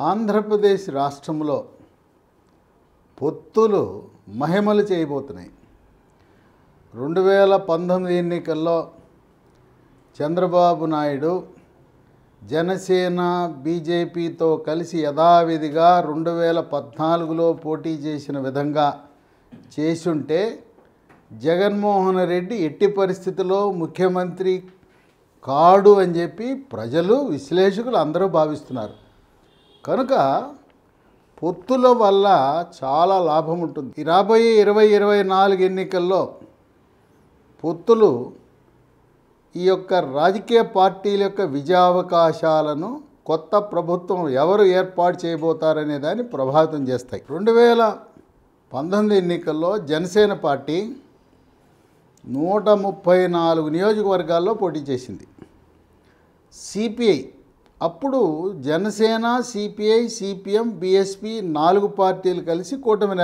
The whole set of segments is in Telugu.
ఆంధ్రప్రదేశ్ రాష్ట్రంలో పొత్తులు మహిమలు చేయబోతున్నాయి. 2019 ఎన్నికల్లో చంద్రబాబు నాయుడు జనసేన బీజేపీతో కలిసి యథావిధిగా 2014లో పోటీ చేసిన విధంగా చేసుంటే జగన్మోహన్ రెడ్డి ఎట్టి పరిస్థితుల్లో ముఖ్యమంత్రి కాడు అని చెప్పి ప్రజలు విశ్లేషకులు అందరూ భావిస్తున్నారు. కనుక పొత్తుల వల్ల చాలా లాభం ఉంటుంది. ఈ రాబోయే 2024 ఎన్నికల్లో పొత్తులు ఈ యొక్క రాజకీయ పార్టీల యొక్క విజయావకాశాలను కొత్త ప్రభుత్వం ఎవరు ఏర్పాటు చేయబోతారనే దాన్ని ప్రభావితం చేస్తాయి. 2019 ఎన్నికల్లో జనసేన పార్టీ 134 నియోజకవర్గాల్లో పోటీ చేసింది. సిపిఐ అప్పుడు జనసేన, సిపిఐ, సిపిఎం, బిఎస్పి 4 పార్టీలు కలిసి కూటమిని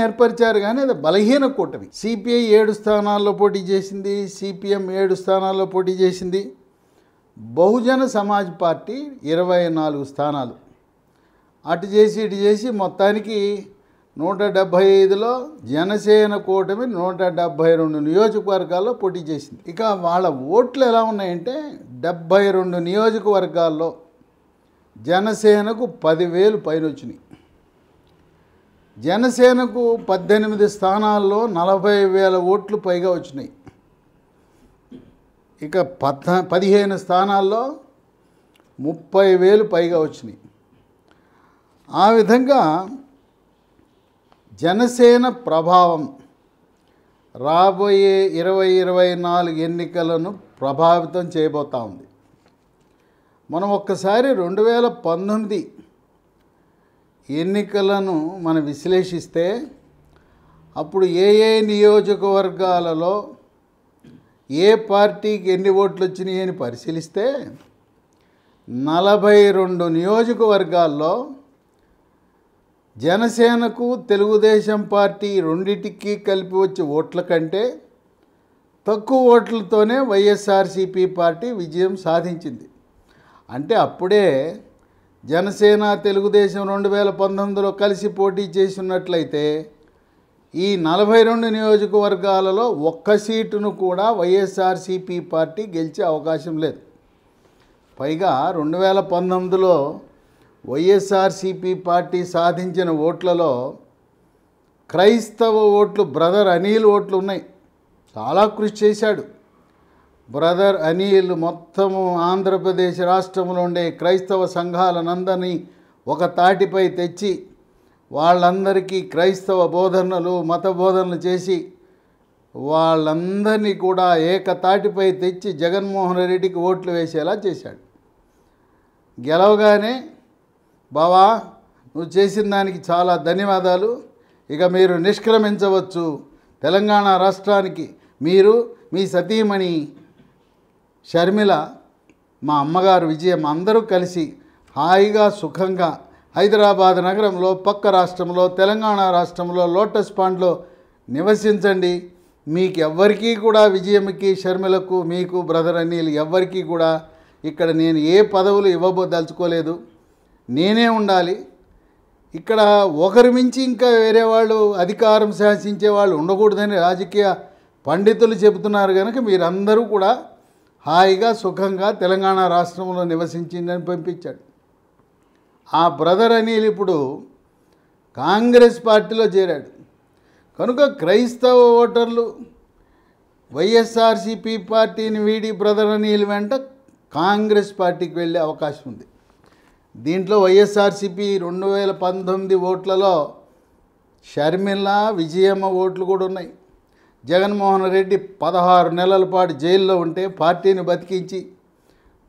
ఏర్పరిచారు కానీ అది బలహీన కూటమి. సిపిఐ 7 స్థానాల్లో పోటీ చేసింది, సిపిఎం 7 స్థానాల్లో పోటీ చేసింది. బహుజన సమాజ్ పార్టీ 24 స్థానాలు. అటు చేసి ఇటు చేసి మొత్తానికి 175లో జనసేన కూటమి 172 నియోజకవర్గాల్లో పోటీ చేసింది. ఇక వాళ్ళ ఓట్లు ఎలా ఉన్నాయంటే 72 నియోజకవర్గాల్లో జనసేనకు 10,000 పైన వచ్చినాయి. జనసేనకు 18 స్థానాల్లో 40,000 ఓట్లు పైగా వచ్చినాయి. ఇక 15 స్థానాల్లో 30,000 పైగా వచ్చినాయి. ఆ విధంగా జనసేన ప్రభావం రాబోయే 2024 ఎన్నికలను ప్రభావితం చేయబోతా ఉంది. మనం ఒక్కసారి 2019 ఎన్నికలను మనం విశ్లేషిస్తే అప్పుడు ఏ నియోజకవర్గాలలో ఏ పార్టీకి ఎన్ని ఓట్లు వచ్చినాయి అని పరిశీలిస్తే 42 నియోజకవర్గాల్లో జనసేనకు తెలుగుదేశం పార్టీ రెండిటికి కలిపి వచ్చే ఓట్ల కంటే తక్కువ ఓట్లతోనే వైఎస్ఆర్సీపీ పార్టీ విజయం సాధించింది. అంటే అప్పుడే జనసేన తెలుగుదేశం 2019లో కలిసి పోటీ చేసినట్లయితే ఈ 42 నియోజకవర్గాలలో ఒక్క సీటును కూడా వైఎస్ఆర్సీపీ పార్టీ గెలిచే అవకాశం లేదు. పైగా 2019లో వైఎస్ఆర్సీపీ పార్టీ సాధించిన ఓట్లలో క్రైస్తవ ఓట్లు బ్రదర్ అనిల్ ఓట్లు ఉన్నాయి. చాలా కృషి చేశాడు బ్రదర్ అనిల్. మొత్తము ఆంధ్రప్రదేశ్ రాష్ట్రంలో ఉండే క్రైస్తవ సంఘాలనందరినీ ఒక తాటిపై తెచ్చి వాళ్ళందరికీ క్రైస్తవ బోధనలు మత బోధనలు చేసి వాళ్ళందరినీ కూడా ఏకతాటిపై తెచ్చి జగన్మోహన్ రెడ్డికి ఓట్లు వేసేలా చేశాడు. గెలవగానే బావా నువ్వు చేసిన దానికి చాలా ధన్యవాదాలు, ఇక మీరు నిష్క్రమించవచ్చు, తెలంగాణ రాష్ట్రానికి మీరు మీ సతీమణి షర్మిల మా అమ్మగారు విజయం అందరూ కలిసి హాయిగా సుఖంగా హైదరాబాద్ నగరంలో పక్క రాష్ట్రంలో తెలంగాణ రాష్ట్రంలో లోటస్ పాండ్లో నివసించండి. మీకు ఎవ్వరికీ కూడా విజయంకి షర్మిలకు మీకు బ్రదర్ అనిల్ ఎవ్వరికీ కూడా ఇక్కడ నేను ఏ పదవులు ఇవ్వబోదలుచుకోలేదు, నేనే ఉండాలి. ఇక్కడ ఒకరి మించి ఇంకా వేరే వాళ్ళు అధికారం శాసించే వాళ్ళు ఉండకూడదని రాజకీయ పండితులు చెబుతున్నారు కనుక మీరందరూ కూడా హాయిగా సుఖంగా తెలంగాణ రాష్ట్రంలో నివసించిందని పంపించాడు. ఆ బ్రదర్ అనిల్ ఇప్పుడు కాంగ్రెస్ పార్టీలో చేరాడు. కనుక క్రైస్తవ ఓటర్లు వైఎస్ఆర్సీపీ పార్టీని వీడి బ్రదర్ అనిల్ వెంట కాంగ్రెస్ పార్టీకి వెళ్ళే అవకాశం ఉంది. దీంట్లో వైఎస్ఆర్సీపీ 2019 ఓట్లలో షర్మిల విజయమ్మ ఓట్లు కూడా ఉన్నాయి. జగన్మోహన్ రెడ్డి 16 నెలల పాటు జైల్లో ఉంటే పార్టీని బతికించి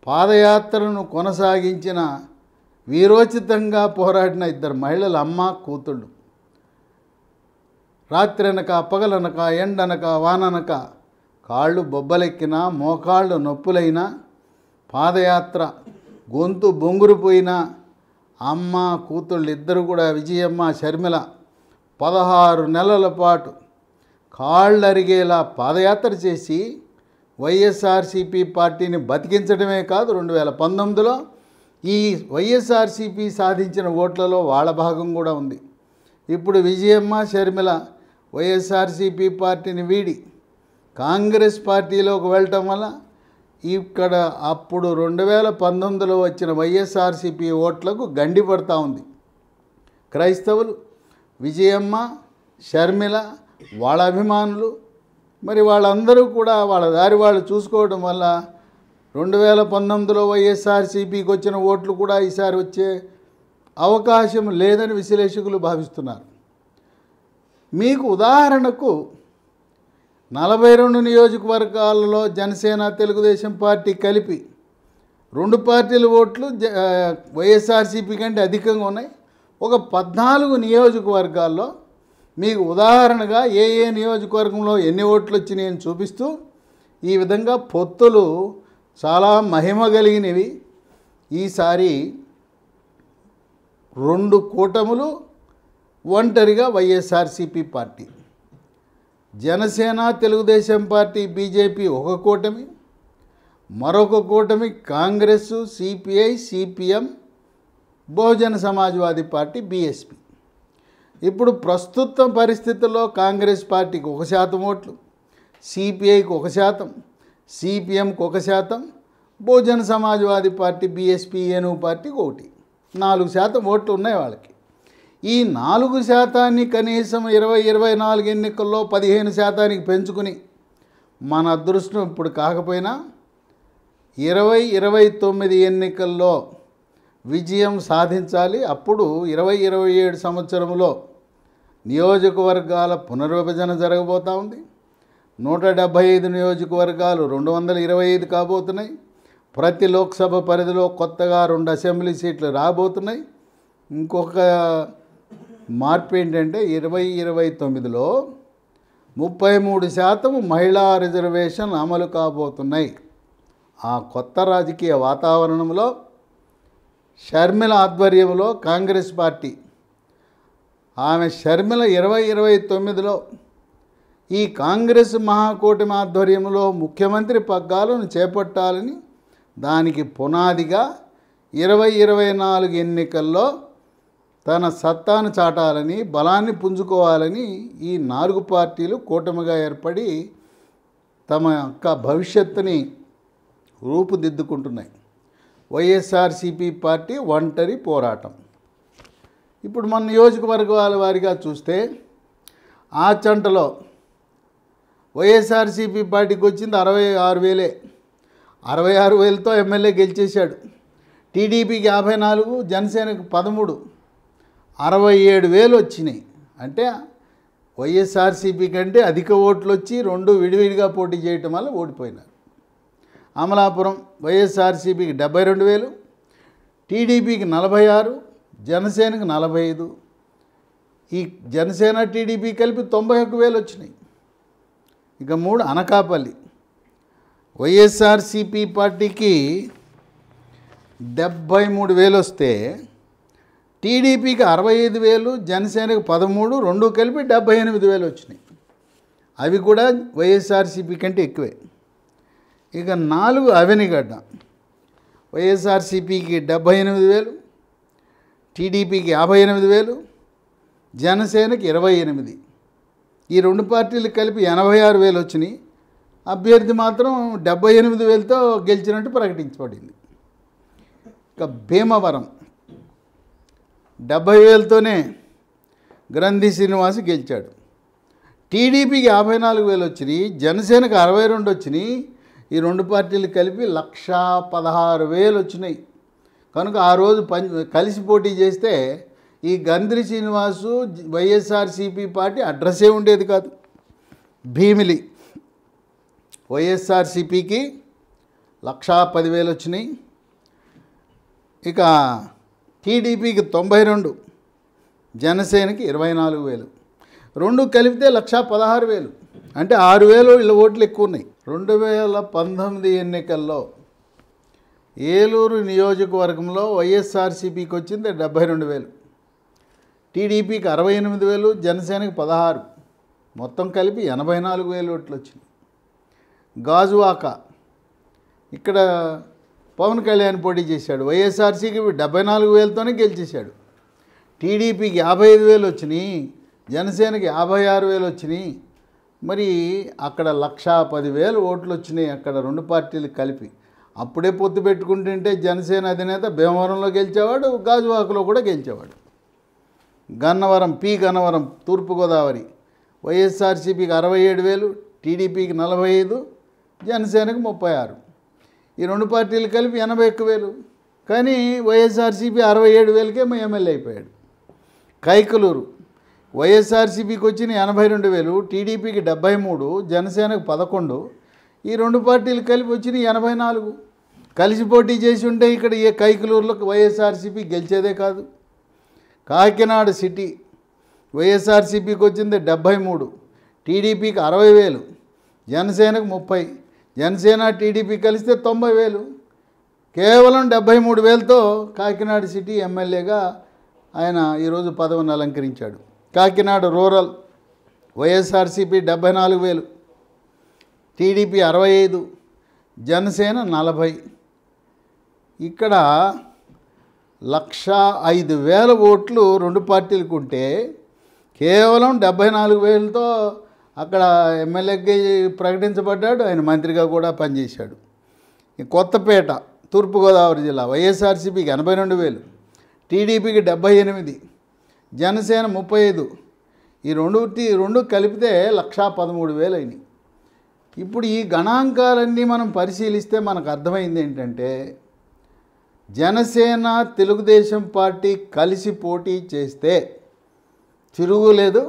పాదయాత్రను కొనసాగించిన వీరోచితంగా పోరాడిన 2 మహిళల అమ్మ కూతుళ్ళు రాత్రనక పగలనక ఎండనక వాననక కాళ్ళు బొబ్బలెక్కినా మోకాళ్ళు నొప్పులైనా పాదయాత్ర గొంతు బొంగురుపోయిన అమ్మ కూతుళ్ళు ఇద్దరు కూడా విజయమ్మ షర్మిల 16 నెలల పాటు కాళ్ళరిగేలా పాదయాత్ర చేసి వైఎస్ఆర్సీపీ పార్టీని బతికించడమే కాదు 2019లో ఈ వైఎస్ఆర్సీపీ సాధించిన ఓట్లలో వాళ్ళ భాగం కూడా ఉంది. ఇప్పుడు విజయమ్మ షర్మిల వైఎస్ఆర్సీపీ పార్టీని వీడి కాంగ్రెస్ పార్టీలోకి వెళ్ళటం వల్ల ఇక్కడ అప్పుడు 2019లో వచ్చిన వైఎస్ఆర్సీపీ ఓట్లకు గండి పడతా ఉంది. క్రైస్తవులు విజయమ్మ షర్మిల వాళ్ళ అభిమానులు మరి వాళ్ళందరూ కూడా వాళ్ళ దారి వాళ్ళు చూసుకోవడం వల్ల 2019లో వైఎస్ఆర్సీపీకి వచ్చిన ఓట్లు కూడా ఈసారి వచ్చే అవకాశం లేదని విశ్లేషకులు భావిస్తున్నారు. మీకు ఉదాహరణకు 42 నియోజకవర్గాలలో జనసేన తెలుగుదేశం పార్టీ కలిపి 2 పార్టీల ఓట్లు వైఎస్ఆర్సీపీ కంటే అధికంగా ఉన్నాయి. ఒక 14 నియోజకవర్గాల్లో మీకు ఉదాహరణగా ఏ నియోజకవర్గంలో ఎన్ని ఓట్లు వచ్చినాయని చూపిస్తూ ఈ విధంగా పొత్తులు చాలా మహిమ కలిగినవి. ఈసారి 2 కూటములు ఒంటరిగా YSRCP party, Janasena Telugu Desam party BJP ఒక కూటమి, మరొక కూటమి కాంగ్రెస్ సిపిఐ సిపిఎం బహుజన సమాజ్వాదీ పార్టీ బీఎస్పీ. ఇప్పుడు ప్రస్తుత పరిస్థితుల్లో కాంగ్రెస్ పార్టీకి 1% ఓట్లు, సిపిఐకి 1%, సిపిఎంకి 1%, బహుజన సమాజ్వాదీ పార్టీ బీఎస్పీ ఏనుగు పార్టీకి 1, 4% ఓట్లు ఉన్నాయి వాళ్ళకి. ఈ 4% కనీసం 2024 ఎన్నికల్లో 15% పెంచుకుని మన అదృష్టం ఇప్పుడు కాకపోయినా 2029 ఎన్నికల్లో విజయం సాధించాలి. అప్పుడు 2027 సంవత్సరంలో నియోజకవర్గాల పునర్విభజన జరగబోతూ ఉంది. 175 నియోజకవర్గాలు 225 కాబోతున్నాయి. ప్రతి లోక్సభ పరిధిలో కొత్తగా 2 అసెంబ్లీ సీట్లు రాబోతున్నాయి. ఇంకొక మార్పు ఏంటంటే 2029లో 33% మహిళా రిజర్వేషన్ అమలు కాబోతున్నాయి. ఆ కొత్త రాజకీయ వాతావరణంలో షర్మిల ఆధ్వర్యంలో కాంగ్రెస్ పార్టీ, ఆమె షర్మిల 2029లో ఈ కాంగ్రెస్ మహాకూటమి ఆధ్వర్యంలో ముఖ్యమంత్రి పగ్గాలను చేపట్టాలని, దానికి పునాదిగా 2024 ఎన్నికల్లో తన సత్తాను చాటాలని, బలాన్ని పుంజుకోవాలని ఈ 4 పార్టీలు కూటమిగా ఏర్పడి తమ యొక్క భవిష్యత్తుని రూపుదిద్దుకుంటున్నాయి. వైఎస్ఆర్సీపీ పార్టీ ఒంటరి పోరాటం. ఇప్పుడు మన నియోజకవర్గాల వారిగా చూస్తే ఆచంటలో వైఎస్ఆర్సీపీ పార్టీకి వచ్చింది 66,000, 66,000తో ఎమ్మెల్యే గెలిచేశాడు. టీడీపీకి 54, జనసేనకు 13, 67,000 వచ్చినాయి. అంటే వైఎస్ఆర్సీపీ కంటే అధిక ఓట్లు వచ్చి 2 విడివిడిగా పోటీ చేయటం వల్ల ఓడిపోయినారు. అమలాపురం వైఎస్ఆర్సీపీకి 72,000, టీడీపీకి 46, జనసేనకు 45. ఈ జనసేన టీడీపీ కలిపి 91,000 వచ్చినాయి. ఇక 3 అనకాపల్లి వైఎస్ఆర్సీపీ పార్టీకి 73,000 వస్తే టీడీపీకి 65,000, జనసేనకు 13, 2 కలిపి 78,000 వచ్చినాయి. అవి కూడా వైఎస్ఆర్సీపీ కంటే ఎక్కువే. ఇక 4 అవనిగడ్డ వైఎస్ఆర్సీపీకి 78,000, టీడీపీకి 58,000, జనసేనకి 28. ఈ 2 పార్టీలు కలిపి 86,000 వచ్చినాయి. అభ్యర్థి మాత్రం 78,000తో గెలిచినట్టు ప్రకటించబడింది. ఇక భీమవరం 70,000తోనే గ్రంథి శ్రీనివాస్ గెలిచాడు. టీడీపీకి 54,000 వచ్చినాయి, జనసేనకు 62 వచ్చినాయి. ఈ 2 పార్టీలు కలిపి 1,16,000 వచ్చినాయి. కనుక ఆ రోజు కలిసి పోటీ చేస్తే ఈ గంద్రి శ్రీనివాసు వైఎస్ఆర్సీపీ పార్టీ అడ్రస్సే ఉండేది కాదు. భీమిలి వైఎస్ఆర్సీపీకి 1,10,000 వచ్చినాయి. ఇక టీడీపీకి 92, జనసేనకి 24,000. 2 కలిపితే 1,16,000. అంటే 6,000 వీళ్ళ ఓట్లు ఎక్కువ ఉన్నాయి. 2019 ఎన్నికల్లో ఏలూరు నియోజకవర్గంలో వైఎస్ఆర్సీపీకి వచ్చింది 72,000, టీడీపీకి 68,000, జనసేనకి 16, మొత్తం కలిపి 84,000 ఓట్లు వచ్చినాయి. గాజువాక ఇక్కడ పవన్ కళ్యాణ్ పోటీ చేశాడు. వైఎస్ఆర్సీకి 74,000తోనే గెలిచేశాడు. టీడీపీకి 55,000 వచ్చినాయి, జనసేనకి 56,000 వచ్చినాయి. మరి అక్కడ 1,10,000 ఓట్లు వచ్చినాయి అక్కడ రెండు పార్టీలు కలిపి. అప్పుడే పొత్తు పెట్టుకుంటుంటే జనసేన అధినేత భీమవరంలో గెలిచేవాడు, గాజువాకలో కూడా గెలిచేవాడు. గన్నవరం తూర్పుగోదావరి వైఎస్ఆర్సీపీకి 67,000, టీడీపీకి 45, జనసేనకి 36. ఈ రెండు పార్టీలు కలిపి 81,000. కానీ వైఎస్ఆర్సీపీ 67,000కే ఎమ్మెల్యే అయిపోయాడు. కైకలూరు వైఎస్ఆర్సీపీకి వచ్చిన 82,000, టీడీపీకి 73, జనసేనకు 11. ఈ రెండు పార్టీలు కలిపి వచ్చిన 84. కలిసి పోటీ చేసి ఉంటే ఇక్కడ ఏ కైకలూరులో వైఎస్ఆర్సీపీ గెలిచేదే కాదు. కాకినాడ సిటీ వైఎస్ఆర్సీపీకి వచ్చింది 73, టీడీపీకి 60,000, జనసేనకు 30. జనసేన టీడీపీ కలిస్తే 90,000. కేవలం 73,000తో కాకినాడ సిటీ ఎమ్మెల్యేగా ఆయన ఈరోజు పదవిని అలంకరించాడు. కాకినాడ రూరల్ వైఎస్ఆర్సీపీ 74,000, టీడీపీ 65, జనసేన 40. ఇక్కడ 105,000 ఓట్లు రెండు పార్టీలకు ఉంటే కేవలం 74,000తో అక్కడ ఎమ్మెల్యేకి ప్రకటించబడ్డాడు. ఆయన మంత్రిగా కూడా పనిచేశాడు. కొత్తపేట తూర్పుగోదావరి జిల్లా వైఎస్ఆర్సీపీకి 82,000, టీడీపీకి 78, జనసేన 35. ఈ రెండు కలిపితే 113,000 అయినాయి. ఇప్పుడు ఈ గణాంకాలన్నీ మనం పరిశీలిస్తే మనకు అర్థమైంది ఏంటంటే జనసేన తెలుగుదేశం పార్టీ కలిసి పోటీ చేస్తే తిరుగులేదు,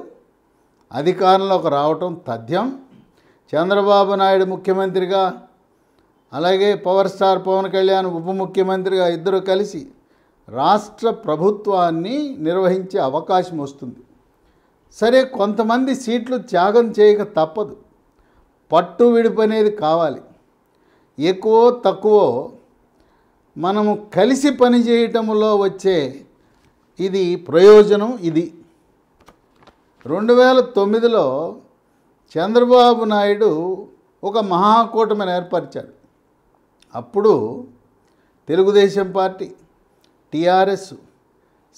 అధికారంలోకి రావటం తథ్యం. చంద్రబాబు నాయుడు ముఖ్యమంత్రిగా, అలాగే పవర్ స్టార్ పవన్ కళ్యాణ్ ఉప ముఖ్యమంత్రిగా ఇద్దరు కలిసి రాష్ట్ర ప్రభుత్వాన్ని నిర్వహించే అవకాశం వస్తుంది. సరే, కొంతమంది సీట్లు త్యాగం చేయక తప్పదు. పట్టు విడుపు అనేది కావాలి. ఎక్కువ తక్కువ మనము కలిసి పనిచేయటంలో వచ్చే ఇది ప్రయోజనం. ఇది 2009లో చంద్రబాబు నాయుడు ఒక మహాకూటమిని ఏర్పరిచాడు. అప్పుడు Telugu Desam party, TRS,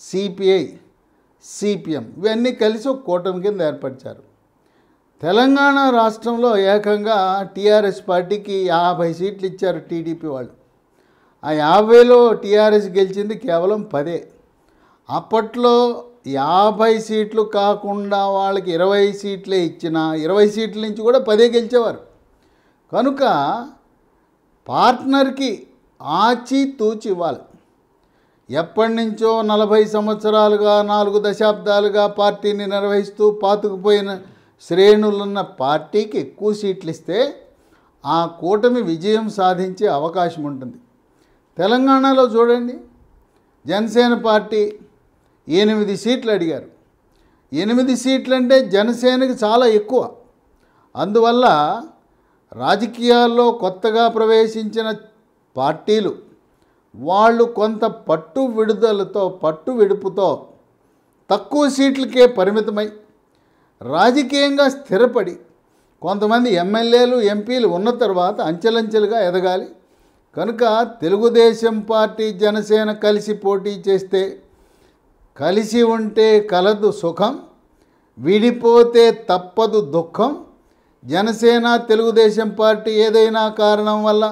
CPI, CPM ఇవన్నీ కలిసి ఒక కూటమి కింద ఏర్పరిచారు. తెలంగాణ రాష్ట్రంలో ఏకంగా టీఆర్ఎస్ పార్టీకి 50 సీట్లు ఇచ్చారు టీడీపీ వాళ్ళు. ఆ 50లో టీఆర్ఎస్ గెలిచింది కేవలం 10. అప్పట్లో 50 సీట్లు కాకుండా వాళ్ళకి 20 సీట్లే ఇచ్చిన 20 సీట్ల నుంచి కూడా 10 గెలిచేవారు. కనుక పార్ట్నర్కి ఆచి తూచి ఇవ్వాలి. ఎప్పటి నుంచో 40 సంవత్సరాలుగా 4 దశాబ్దాలుగా పార్టీని నిర్వహిస్తూ పాతుకుపోయిన శ్రేణులున్న పార్టీకి ఎక్కువ సీట్లు ఇస్తే ఆ కూటమి విజయం సాధించే అవకాశం ఉంటుంది. తెలంగాణలో చూడండి, జనసేన పార్టీ 8 సీట్లు అడిగారు. 8 సీట్లు అంటే జనసేనకి చాలా ఎక్కువ. అందువల్ల రాజకీయాల్లో కొత్తగా ప్రవేశించిన పార్టీలు వాళ్ళు కొంత పట్టు విడుపుతో తక్కువ సీట్లకే పరిమితమై రాజకీయంగా స్థిరపడి కొంతమంది ఎమ్మెల్యేలు, ఎంపీలు ఉన్న తర్వాత అంచెలంచెలుగా ఎదగాలి. కనుక తెలుగుదేశం పార్టీ, జనసేన కలిసి పోటీ చేస్తే కలిసి ఉంటే కలదు సుఖం, విడిపోతే తప్పదు దుఃఖం. జనసేన, తెలుగుదేశం పార్టీ ఏదైనా కారణం వల్ల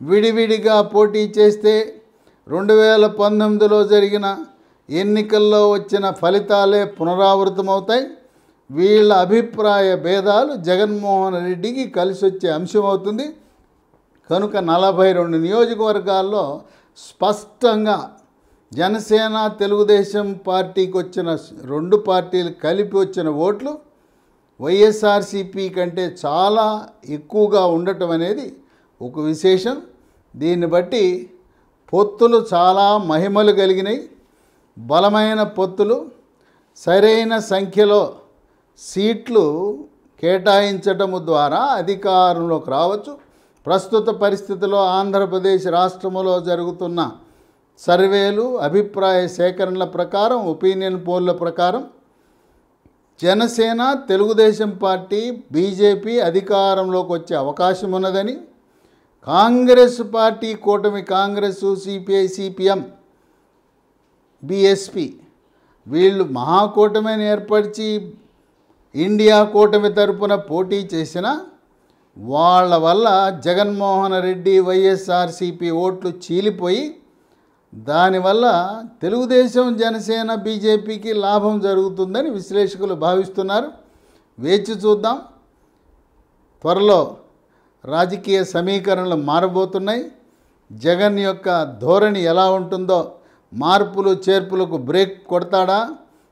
విడివిడిగా పోటీ చేస్తే 2019లో జరిగిన ఎన్నికల్లో వచ్చిన ఫలితాలే పునరావృతమవుతాయి. వీళ్ళ అభిప్రాయ భేదాలు జగన్మోహన్ రెడ్డికి కలిసి వచ్చే అంశం అవుతుంది. కనుక 42 నియోజకవర్గాల్లో స్పష్టంగా జనసేన, తెలుగుదేశం పార్టీకి వచ్చిన రెండు పార్టీలు కలిపి వచ్చిన ఓట్లు వైఎస్ఆర్సీపీ కంటే చాలా ఎక్కువగా ఉండటం అనేది ఒక విశేషం. దీన్ని బట్టి పొత్తులు చాలా మహిమలు కలిగినాయి. బలమైన పొత్తులు, సరైన సంఖ్యలో సీట్లు కేటాయించటము ద్వారా అధికారంలోకి రావచ్చు. ప్రస్తుత పరిస్థితిలో ఆంధ్రప్రదేశ్ రాష్ట్రంలో జరుగుతున్న సర్వేలు, అభిప్రాయ సేకరణల ప్రకారం, ఒపీనియన్ పోల్ల ప్రకారం జనసేన, తెలుగుదేశం పార్టీ, బీజేపీ అధికారంలోకి వచ్చే అవకాశం ఉన్నదని, కాంగ్రెస్ పార్టీ కూటమి, కాంగ్రెస్, సిపిఐ, సిపిఎం, బిఎస్పి వీళ్ళు మహాకూటమిని ఏర్పరిచి ఇండియా కూటమి తరపున పోటీ చేసిన వాళ్ళ వల్ల జగన్మోహన్ రెడ్డి వైఎస్ఆర్సిపి ఓట్లు చీలిపోయి దానివల్ల తెలుగుదేశం, జనసేన, బీజేపీకి లాభం జరుగుతుందని విశ్లేషకులు భావిస్తున్నారు. వేచి చూద్దాం. త్వరలో రాజకీయ సమీకరణలు మారబోతున్నాయి. జగన్ యొక్క ధోరణి ఎలా ఉంటుందో, మార్పులు చేర్పులకు బ్రేక్ కొడతాడా,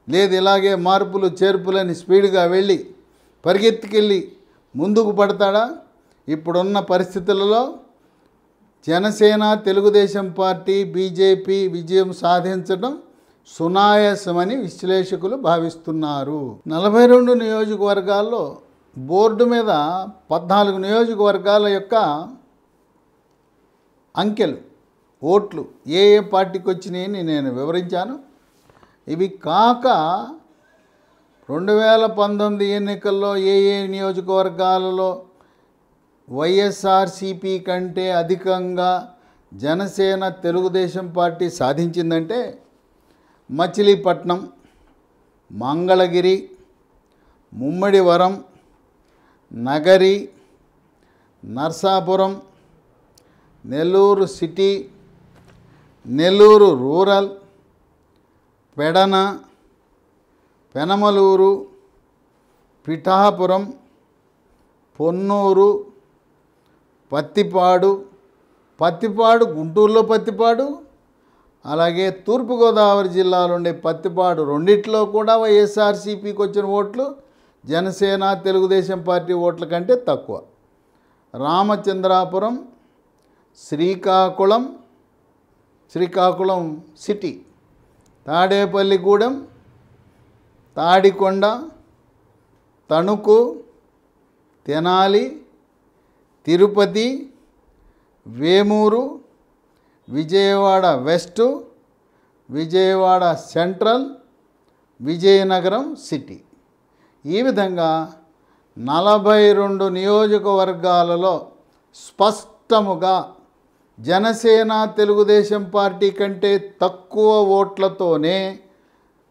లేదు ఇలాగే మార్పులు చేర్పులని స్పీడ్గా వెళ్ళి పరిగెత్తుకెళ్ళి ముందుకు పడతాడా? ఇప్పుడున్న పరిస్థితులలో జనసేన, తెలుగుదేశం పార్టీ, బీజేపీ విజయం సాధించడం సునాయాసమని విశ్లేషకులు భావిస్తున్నారు. 42 నియోజకవర్గాల్లో బోర్డు మీద 14 నియోజకవర్గాల యొక్క అంకెలు, ఓట్లు ఏ ఏ పార్టీకి వచ్చినాయని నేను వివరించాను. ఇవి కాక 2019 ఎన్నికల్లో ఏ ఏ నియోజకవర్గాలలో వైఎస్ఆర్సిపి కంటే అధికంగా జనసేన, తెలుగుదేశం పార్టీ సాధించిందంటే మచిలీపట్నం, మంగళగిరి, ముమ్మడివరం, నగరి, నర్సాపురం, నెల్లూరు సిటీ, నెల్లూరు రూరల్, పెడన, పెనమలూరు, పిఠాపురం, పొన్నూరు, పత్తిపాడు, గుంటూరులో పత్తిపాడు, అలాగే తూర్పుగోదావరి జిల్లాలో ఉండే పత్తిపాడు రెండిట్లో కూడా వైఎస్ఆర్సిపికి వచ్చిన ఓట్లు జనసేన, తెలుగుదేశం పార్టీ ఓట్ల కంటే తక్కువ. Ramachandrapuram, Srikakulam city, Tadepalligudem, Tadikonda, Tanuku, Tenali, Tirupati, Vemuru, Vijayawada west, Vijayawada central, Vizianagaram city. ఈ విధంగా 42 నియోజకవర్గాలలో స్పష్టముగా జనసేన, తెలుగుదేశం పార్టీ కంటే తక్కువ ఓట్లతోనే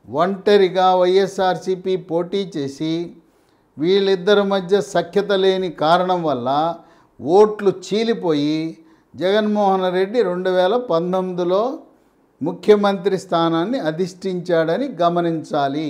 ఒంటరిగా వైఎస్ఆర్సిపి పోటీ చేసి వీళ్ళిద్దరి మధ్య సఖ్యత లేని కారణం వల్ల ఓట్లు చీలిపోయి జగన్మోహన్ రెడ్డి 2019లో ముఖ్యమంత్రి స్థానాన్ని అధిష్ఠించాడని గమనించాలి.